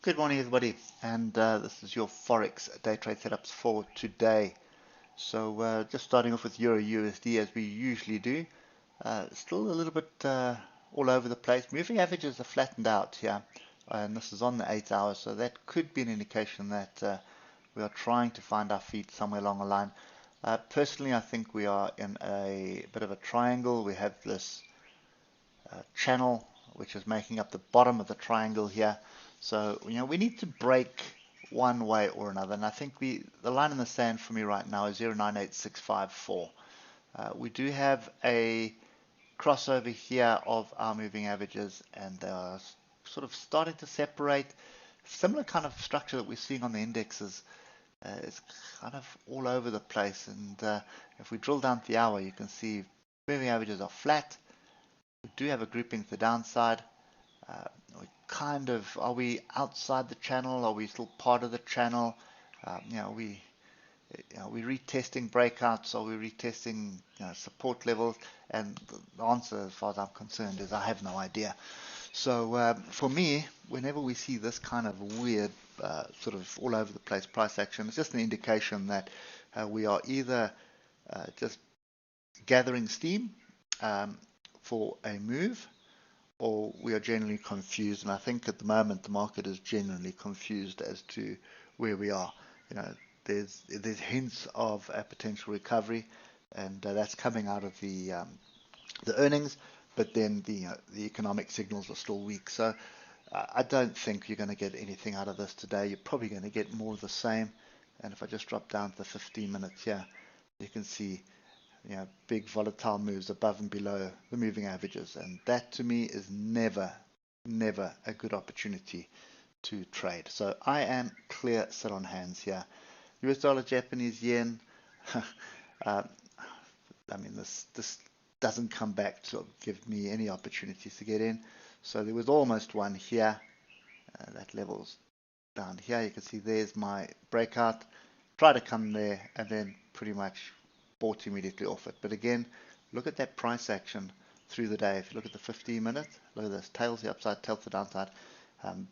Good morning, everybody, and this is your Forex day trade setups for today. So just starting off with Euro USD as we usually do. Still a little bit all over the place. Moving averages are flattened out here, and this is on the 8 hours, so that could be an indication that we are trying to find our feet somewhere along the line. Personally, I think we are in a bit of a triangle. We have this channel which is making up the bottom of the triangle here. So, we need to break one way or another. And I think the line in the sand for me right now is 098654. We do have a crossover here of our moving averages, and they are sort of starting to separate. Similar kind of structure that we're seeing on the indexes. It's kind of all over the place. And if we drill down to the hour, you can see moving averages are flat. We do have a grouping to the downside. Are we outside the channel? Are we still part of the channel? Are we retesting breakouts? Are we retesting support levels? And the answer, as far as I'm concerned, is I have no idea. So for me, whenever we see this kind of weird, sort of all over the place price action, it's just an indication that we are either just gathering steam for a move, or we are generally confused. And I think at the moment the market is genuinely confused as to where we are. There's hints of a potential recovery, and that's coming out of the earnings, but then the economic signals are still weak. So I don't think you're going to get anything out of this today. You're probably going to get more of the same. And if I just drop down to the 15 minutes here, you can see big volatile moves above and below the moving averages, and that to me is never a good opportunity to trade. So I am clear set on hands here. US dollar, Japanese yen. I mean, this doesn't come back to give me any opportunities to get in. So there was almost one here. That level's down here. You can see there's my breakout. Try to come there and then pretty much bought immediately off it. But again, look at that price action through the day. If you look at the 15 minutes, look at this, tails the upside, tails the downside,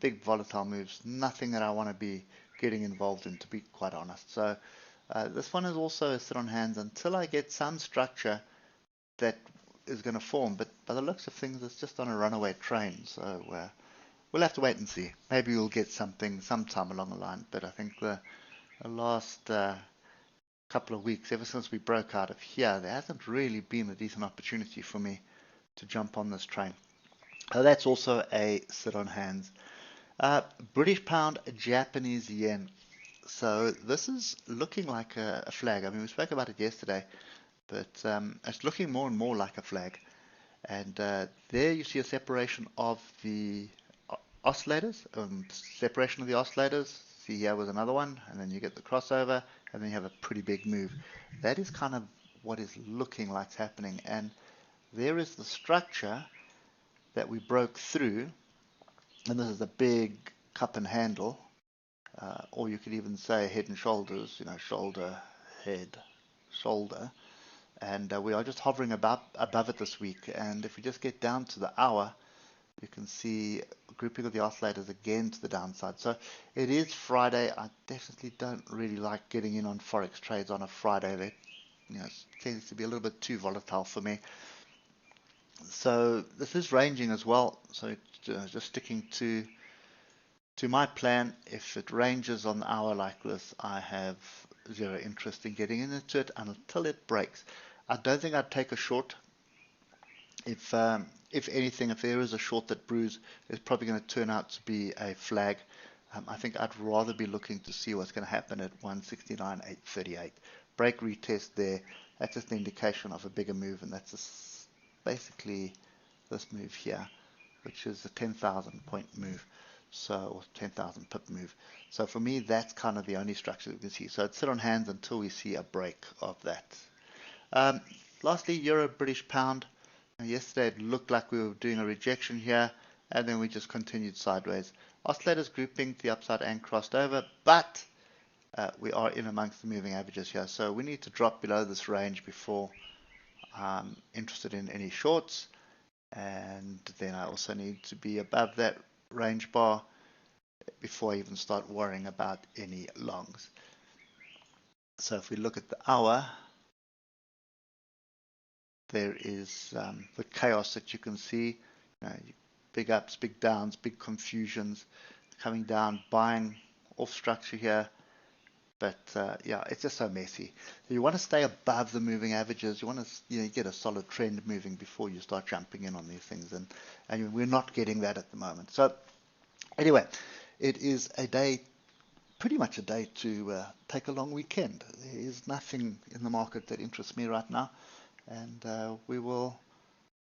big volatile moves, nothing that I want to be getting involved in, to be quite honest. So this one is also a sit on hands until I get some structure that is going to form. But by the looks of things, it's just on a runaway train. So we'll have to wait and see. Maybe we'll get something sometime along the line. But I think the last couple of weeks, ever since we broke out of here, there hasn't really been a decent opportunity for me to jump on this train. So that's also a sit on hands. British pound, Japanese yen. So this is looking like a flag. I mean, we spoke about it yesterday, but it's looking more and more like a flag. And there you see a separation of the oscillators, separation of the oscillators. See, here was another one, and then you get the crossover, and then you have a pretty big move. That is kind of what is looking like happening. And there is the structure that we broke through, and this is a big cup and handle, or you could even say head and shoulders, shoulder, head, shoulder. And we are just hovering above it this week. And if we just get down to the hour, you can see a grouping of the oscillators again to the downside. So it is Friday. I definitely don't really like getting in on Forex trades on a Friday. That tends to be a little bit too volatile for me. So this is ranging as well. So just sticking to my plan. If it ranges on the hour like this, I have zero interest in getting into it until it breaks. I don't think I'd take a short. If anything, if there is a short that brews, it's probably going to turn out to be a flag. I think I'd rather be looking to see what's going to happen at 169.838. Break retest there. That's just an indication of a bigger move, and that's basically this move here, which is a 10,000 point move, or 10,000 pip move. So for me, that's kind of the only structure we can see. So I'd sit on hands until we see a break of that. Lastly, Euro British pound. Yesterday it looked like we were doing a rejection here, and then we just continued sideways. Oscillators grouping to the upside and crossed over, but we are in amongst the moving averages here, so we need to drop below this range before I'm interested in any shorts, and then I also need to be above that range bar before I even start worrying about any longs. So if we look at the hour, there is the chaos that you can see. Big ups, big downs, big confusions, coming down, buying off structure here. But yeah, it's just so messy. So you want to stay above the moving averages. You want to get a solid trend moving before you start jumping in on these things. And we're not getting that at the moment. So anyway, it is a day, pretty much a day to take a long weekend. There is nothing in the market that interests me right now. And we will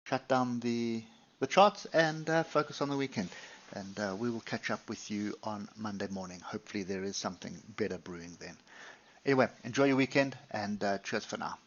shut down the charts and focus on the weekend. And we will catch up with you on Monday morning. Hopefully there is something better brewing then. Anyway, enjoy your weekend and cheers for now.